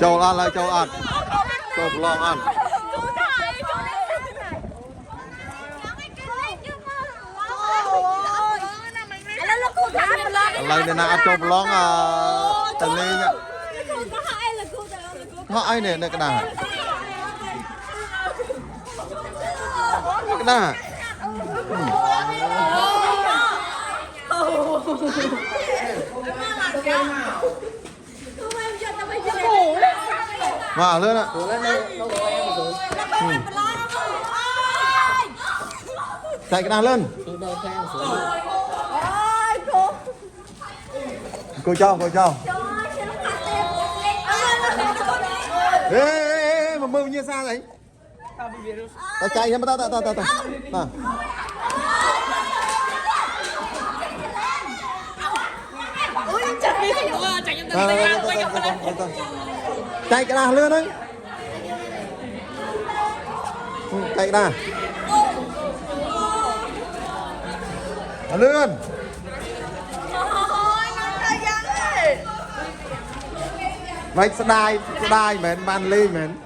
châu ăn lại châu ăn châu lòng ăn lần này nào châu lòng tần lên nhá họ ai này cái nào cái nào mà lên ạ chạy cái nào lên cô cho ê mà mưu như sao vậy tao chạy nha tao chạy cái nào lên đấy chạy nào lên vậy sẽ đai mến ban ly mến